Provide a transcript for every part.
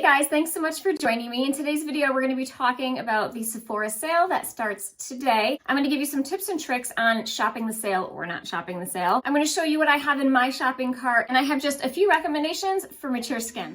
guys, thanks so much for joining me. In today's video, we're going to be talking about the Sephora sale that starts today. I'm going to give you some tips and tricks on shopping the sale or not shopping the sale. I'm going to show you what I have in my shopping cart, and I have just a few recommendations for mature skin.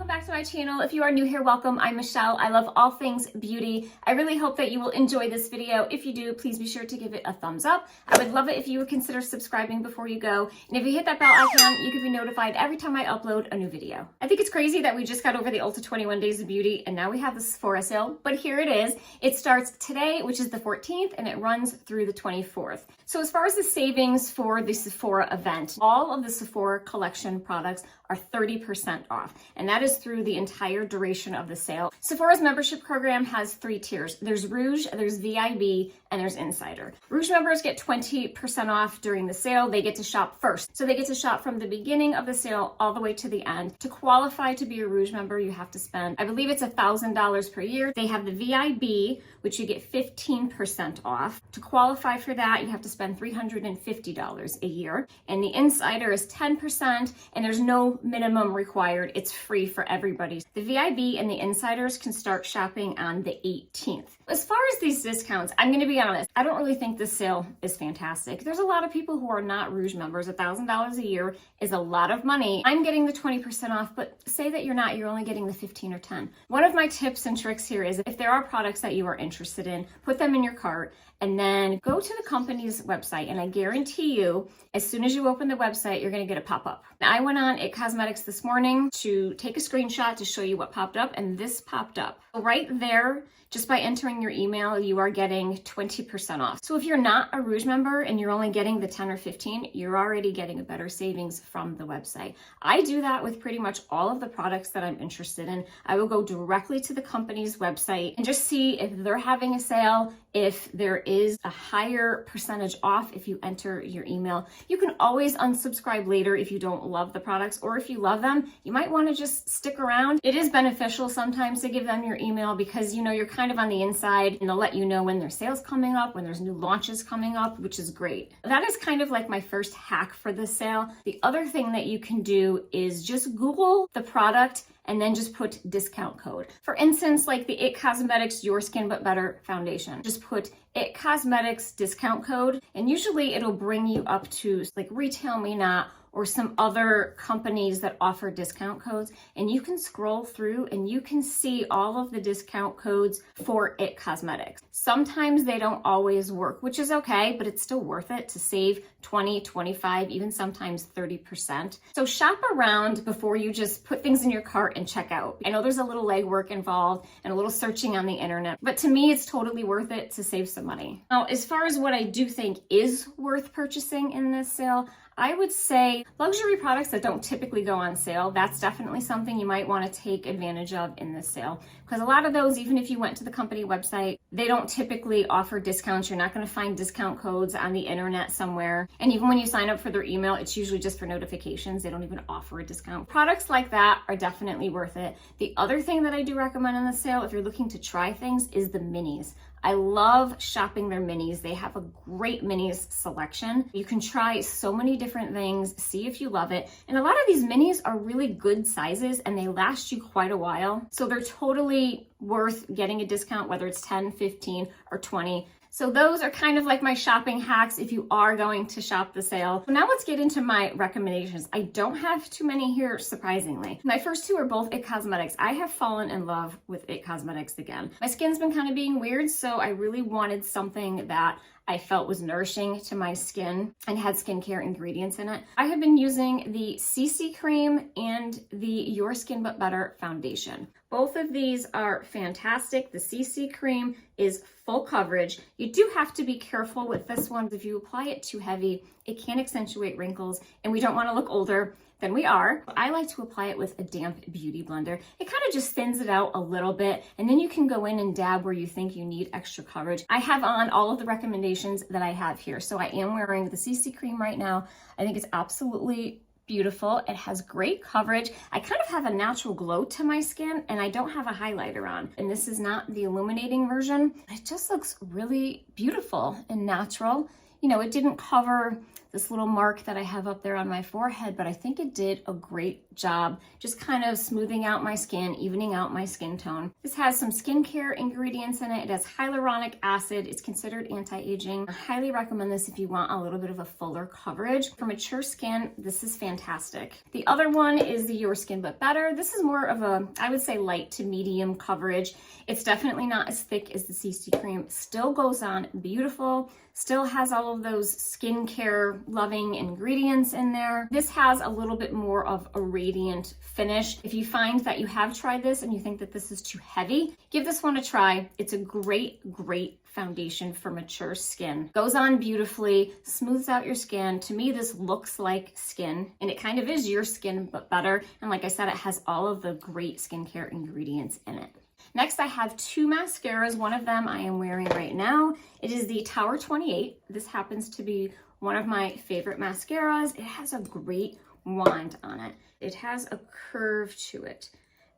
Back to my channel. If you are new here, welcome. I'm Michelle. I love all things beauty. I really hope that you will enjoy this video. If you do, please be sure to give it a thumbs up. I would love it if you would consider subscribing before you go. And if you hit that bell icon, you can be notified every time I upload a new video. I think it's crazy that we just got over the Ulta 21 Days of Beauty and now we have the Sephora sale, but here it is. It starts today, which is the 14th, and it runs through the 24th. So as far as the savings for the Sephora event, all of the Sephora collection products are 30% off, and that is through the entire duration of the sale. Sephora's membership program has 3 tiers. There's ROUGE, there's VIB, and there's Insider. ROUGE members get 20% off during the sale. They get to shop first. So they get to shop from the beginning of the sale all the way to the end. To qualify to be a ROUGE member, you have to spend, I believe it's $1,000 per year. They have the VIB, which you get 15% off. To qualify for that, you have to spend $350 a year. And the Insider is 10%, and there's no minimum required. It's free for everybody. The VIB and the Insiders can start shopping on the 18th. As far as these discounts, I'm going to be honest, I don't really think this sale is fantastic. There's a lot of people who are not ROUGE members. $1,000 a year is a lot of money. I'm getting the 20% off, but say that you're not, you're only getting the 15 or 10. One of my tips and tricks here is if there are products that you are interested in, put them in your cart and then go to the company's website, and I guarantee you, as soon as you open the website, you're gonna get a pop-up. Now, I went on IT Cosmetics this morning to take a screenshot to show you what popped up, and this popped up. Right there, just by entering your email, you are getting 20% off. So if you're not a ROUGE member and you're only getting the 10 or 15, you're already getting a better savings from the website. I do that with pretty much all of the products that I'm interested in. I will go directly to the company's website and just see if they're having a sale, if there is a higher percentage off if you enter your email. You can always unsubscribe later if you don't love the products, or if you love them, you might want to just stick around. It is beneficial sometimes to give them your email because you know you're kind of on the inside, and they'll let you know when there's sales coming up, when there's new launches coming up, which is great. That is kind of like my first hack for this sale. The other thing that you can do is just Google the product and then just put discount code. For instance, like the IT Cosmetics Your Skin But Better foundation. Just put IT Cosmetics discount code, and usually it'll bring you up to like Retail Me Not or some other companies that offer discount codes, and you can scroll through and you can see all of the discount codes for IT Cosmetics. Sometimes they don't always work, which is okay, but it's still worth it to save 20, 25, even sometimes 30%. So shop around before you just put things in your cart and check out. I know there's a little legwork involved and a little searching on the internet, but to me, it's totally worth it to save some money. Now, as far as what I do think is worth purchasing in this sale, I would say luxury products that don't typically go on sale. That's definitely something you might want to take advantage of in this sale. Because a lot of those, even if you went to the company website, they don't typically offer discounts. You're not going to find discount codes on the internet somewhere. And even when you sign up for their email, it's usually just for notifications. They don't even offer a discount. Products like that are definitely worth it. The other thing that I do recommend in the sale, if you're looking to try things, is the minis. I love shopping their minis. They have a great minis selection. You can try so many different things, see if you love it. And a lot of these minis are really good sizes and they last you quite a while. So they're totally worth getting a discount, whether it's 10, 15, or 20. So those are kind of like my shopping hacks if you are going to shop the sale. Now let's get into my recommendations. I don't have too many here, surprisingly. My first 2 are both IT Cosmetics. I have fallen in love with IT Cosmetics again. My skin's been kind of being weird, so I really wanted something that I felt was nourishing to my skin and had skincare ingredients in it. I have been using the CC cream and the Your Skin But Better foundation. Both of these are fantastic. The CC cream is full coverage. You do have to be careful with this one. If you apply it too heavy, it can accentuate wrinkles, and we don't want to look older than we are. I like to apply it with a damp beauty blender. It kind of just thins it out a little bit, and then you can go in and dab where you think you need extra coverage. I have on all of the recommendations that I have here. So I am wearing the CC cream right now. I think it's absolutely beautiful. It has great coverage. I kind of have a natural glow to my skin, and I don't have a highlighter on. And this is not the illuminating version. It just looks really beautiful and natural. You know, it didn't cover this little mark that I have up there on my forehead, but I think it did a great job just kind of smoothing out my skin, evening out my skin tone. This has some skincare ingredients in it. It has hyaluronic acid. It's considered anti-aging. I highly recommend this if you want a little bit of a fuller coverage. For mature skin, this is fantastic. The other one is the Your Skin But Better. This is more of a, I would say, light to medium coverage. It's definitely not as thick as the CC cream. Still goes on beautiful. Still has all of those skincare loving ingredients in there. This has a little bit more of a radiant finish. If you find that you have tried this and you think that this is too heavy, give this one a try. It's a great foundation for mature skin. Goes on beautifully, smooths out your skin. To me, this looks like skin, and it kind of is your skin, but better. And like I said, it has all of the great skincare ingredients in it. Next, I have two mascaras. One of them I am wearing right now. It is the Tower 28. This happens to be one of my favorite mascaras. It has a great wand on it. It has a curve to it,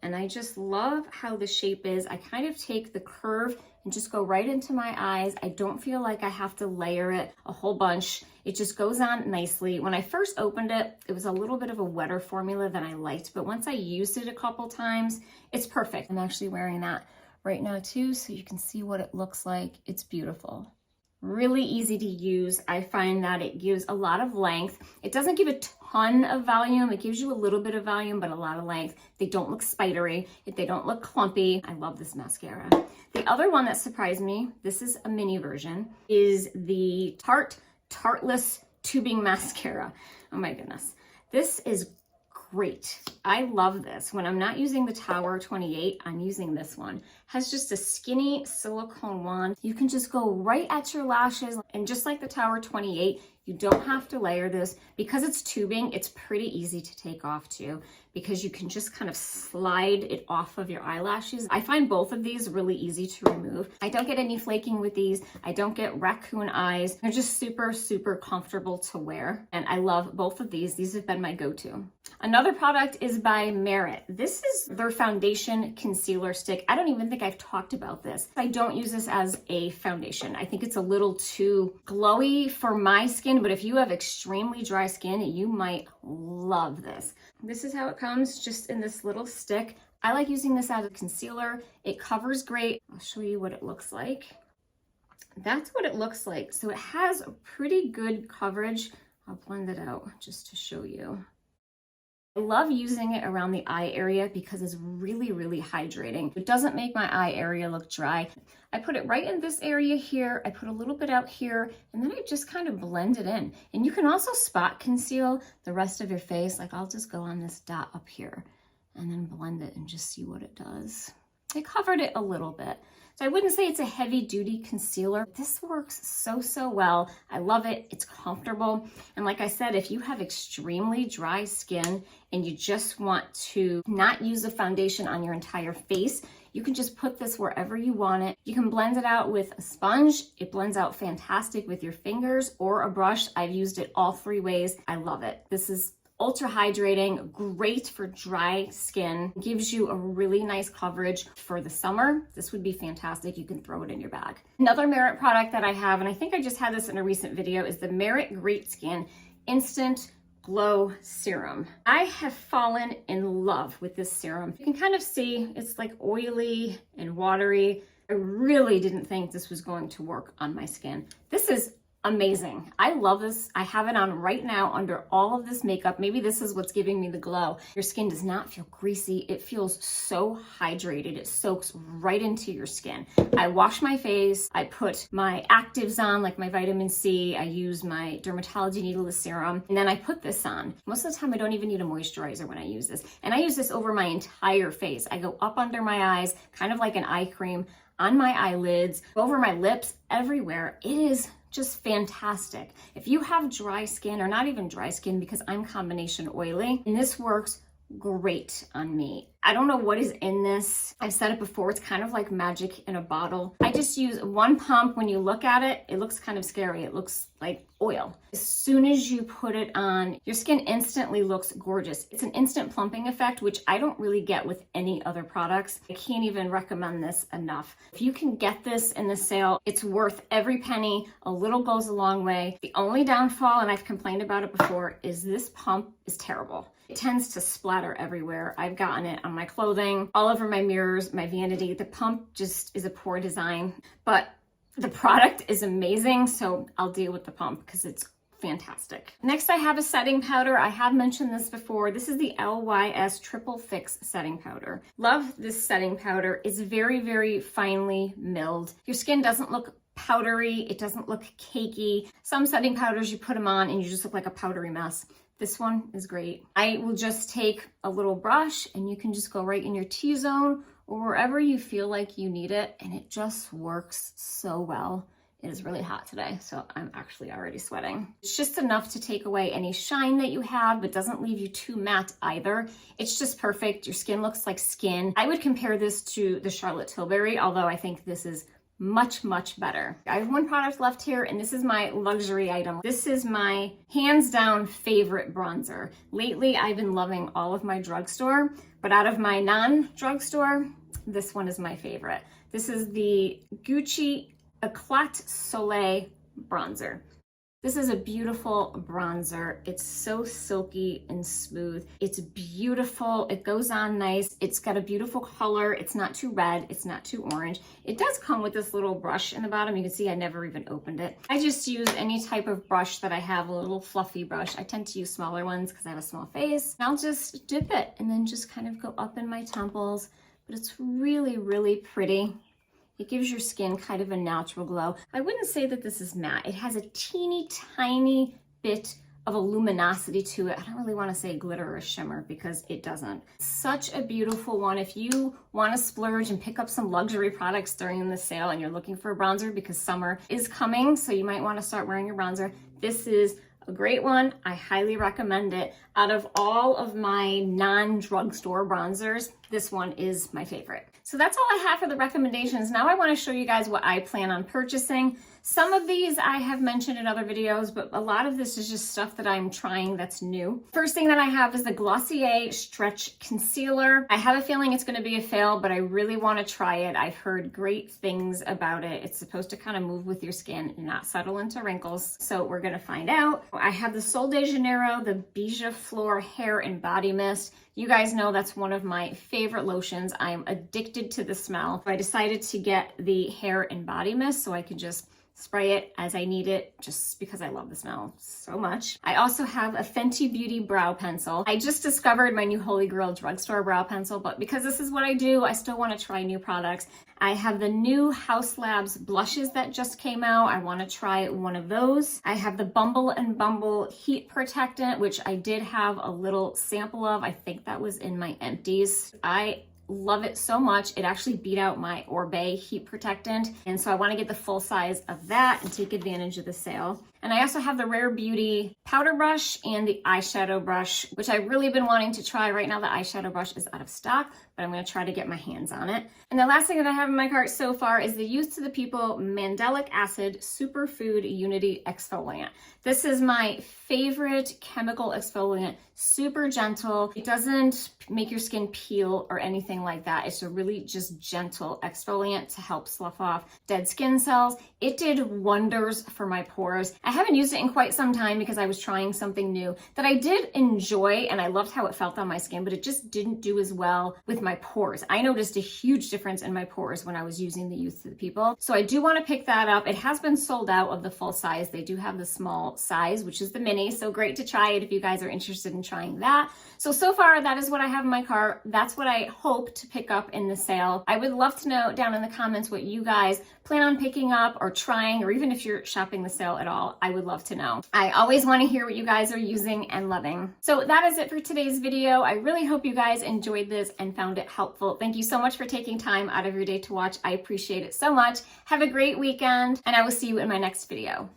and I just love how the shape is. I kind of take the curve and just go right into my eyes. I don't feel like I have to layer it a whole bunch. It just goes on nicely. When I first opened it, it was a little bit of a wetter formula than I liked, but once I used it a couple times, it's perfect. I'm actually wearing that right now too, so you can see what it looks like. It's beautiful. Really easy to use. I find that it gives a lot of length. It doesn't give a ton of volume. It gives you a little bit of volume, but a lot of length. They don't look spidery. They don't look clumpy. I love this mascara. The other one that surprised me, this is a mini version, is the Tarte Tarteless Tubing Mascara. Oh my goodness. This is great. I love this. When I'm not using the Tower 28, I'm using this one. Has just a skinny silicone wand. You can just go right at your lashes, and just like the Tower 28, you don't have to layer this. Because it's tubing, it's pretty easy to take off too, because you can just kind of slide it off of your eyelashes. I find both of these really easy to remove. I don't get any flaking with these. I don't get raccoon eyes. They're just super comfortable to wear, and I love both of these. These have been my go-to. Another product is by Merit. This is their foundation concealer stick. I don't even think I've talked about this. I don't use this as a foundation. I think it's a little too glowy for my skin, but if you have extremely dry skin, you might love this. This is how it comes, just in this little stick. I like using this as a concealer. It covers great. I'll show you what it looks like. That's what it looks like. So it has a pretty good coverage. I'll blend it out just to show you. I love using it around the eye area because it's really hydrating. It doesn't make my eye area look dry. I put it right in this area here. I put a little bit out here, and then I just kind of blend it in. And you can also spot conceal the rest of your face. Like, I'll just go on this dot up here and then blend it and just see what it does. I covered it a little bit. So I wouldn't say it's a heavy duty concealer. This works so well. I love it. It's comfortable. And like I said, if you have extremely dry skin and you just want to not use a foundation on your entire face, you can just put this wherever you want it. You can blend it out with a sponge. It blends out fantastic with your fingers or a brush. I've used it all three ways. I love it. This is ultra hydrating, great for dry skin, gives you a really nice coverage for the summer. This would be fantastic. You can throw it in your bag. Another Merit product that I have, and I think I just had this in a recent video, is the Merit Great Skin Instant Glow Serum. I have fallen in love with this serum. You can kind of see it's like oily and watery. I really didn't think this was going to work on my skin. This is amazing. I love this. I have it on right now under all of this makeup. Maybe this is what's giving me the glow. Your skin does not feel greasy. It feels so hydrated. It soaks right into your skin. I wash my face. I put my actives on, like my vitamin C. I use my Dermatology Needleless Serum. And then I put this on. Most of the time, I don't even need a moisturizer when I use this. And I use this over my entire face. I go up under my eyes, kind of like an eye cream, on my eyelids, over my lips, everywhere. It is just fantastic. If you have dry skin, or not even dry skin because I'm combination oily, and this works great on me. I don't know what is in this. I've said it before, it's kind of like magic in a bottle. I just use one pump. When you look at it, it looks kind of scary. It looks like oil. As soon as you put it on, your skin instantly looks gorgeous. It's an instant plumping effect, which I don't really get with any other products. I can't even recommend this enough. If you can get this in the sale, it's worth every penny. A little goes a long way. The only downfall, and I've complained about it before, is this pump is terrible. It tends to splatter everywhere. I've gotten it on my clothing, all over my mirrors, my vanity. The pump just is a poor design, but the product is amazing, so I'll deal with the pump because it's fantastic. Next, I have a setting powder. I have mentioned this before. This is the LYS Triple Fix Setting Powder. Love this setting powder. It's very, very finely milled. Your skin doesn't look powdery. It doesn't look cakey. Some setting powders, you put them on and you just look like a powdery mess. This one is great. I will just take a little brush and you can just go right in your T-zone or wherever you feel like you need it, and it just works so well. It is really hot today, so I'm actually already sweating. It's just enough to take away any shine that you have, but doesn't leave you too matte either. It's just perfect. Your skin looks like skin. I would compare this to the Charlotte Tilbury, although I think this is much, much better. I have one product left here, and this is my luxury item. This is my hands down favorite bronzer. Lately, I've been loving all of my drugstore, but out of my non-drugstore, this one is my favorite. This is the Gucci Eclat Soleil bronzer. This is a beautiful bronzer. It's so silky and smooth. It's beautiful. It goes on nice. It's got a beautiful color. It's not too red. It's not too orange. It does come with this little brush in the bottom. You can see I never even opened it. I just use any type of brush that I have, a little fluffy brush. I tend to use smaller ones because I have a small face. And I'll just dip it and then just kind of go up in my temples. But it's really, really pretty. It gives your skin kind of a natural glow. I wouldn't say that this is matte. It has a teeny tiny bit of a luminosity to it. I don't really want to say glitter or shimmer because it doesn't. Such a beautiful one. If you want to splurge and pick up some luxury products during the sale and you're looking for a bronzer because summer is coming, so you might want to start wearing your bronzer, this is a great one. I highly recommend it. Out of all of my non-drugstore bronzers, this one is my favorite. So that's all I have for the recommendations. Now I want to show you guys what I plan on purchasing. Some of these I have mentioned in other videos, but a lot of this is just stuff that I'm trying that's new. First thing that I have is the Glossier Stretch Concealer. I have a feeling it's going to be a fail, but I really want to try it. I've heard great things about it. It's supposed to kind of move with your skin and not settle into wrinkles. So we're going to find out. I have the Sol de Janeiro, the Beija Flor Hair and Body Mist. You guys know that's one of my favorite lotions. I'm addicted to the smell. I decided to get the hair and body mist so I could just spray it as I need it, just because I love the smell so much. I also have a Fenty Beauty brow pencil. I just discovered my new Holy Grail drugstore brow pencil, but because this is what I do, I still want to try new products. I have the new Haus Labs blushes that just came out. I want to try one of those. I have the Bumble and Bumble Heat Protectant, which I did have a little sample of. I think that was in my empties. I love it so much. It actually beat out my Orbe Heat Protectant. And so I want to get the full size of that and take advantage of the sale. And I also have the Rare Beauty powder brush and the eyeshadow brush, which I've really been wanting to try. Right now the eyeshadow brush is out of stock, but I'm going to try to get my hands on it. And the last thing that I have in my cart so far is the Youth to the People Mandelic Acid Superfood Unity Exfoliant. This is my favorite chemical exfoliant. Super gentle. It doesn't make your skin peel or anything like that. It's a really just gentle exfoliant to help slough off dead skin cells. It did wonders for my pores. I haven't used it in quite some time because I was trying something new that I did enjoy and I loved how it felt on my skin, but it just didn't do as well with my pores. I noticed a huge difference in my pores when I was using the Youth to the People. So I do want to pick that up. It has been sold out of the full size. They do have the small size, which is the mini. So great to try it if you guys are interested in trying that. So far that is what I have in my cart. That's what I hope to pick up in the sale. I would love to know down in the comments what you guys plan on picking up or trying, or even if you're shopping the sale at all, I would love to know. I always want to hear what you guys are using and loving. So that is it for today's video. I really hope you guys enjoyed this and found it helpful. Thank you so much for taking time out of your day to watch. I appreciate it so much. Have a great weekend, and I will see you in my next video.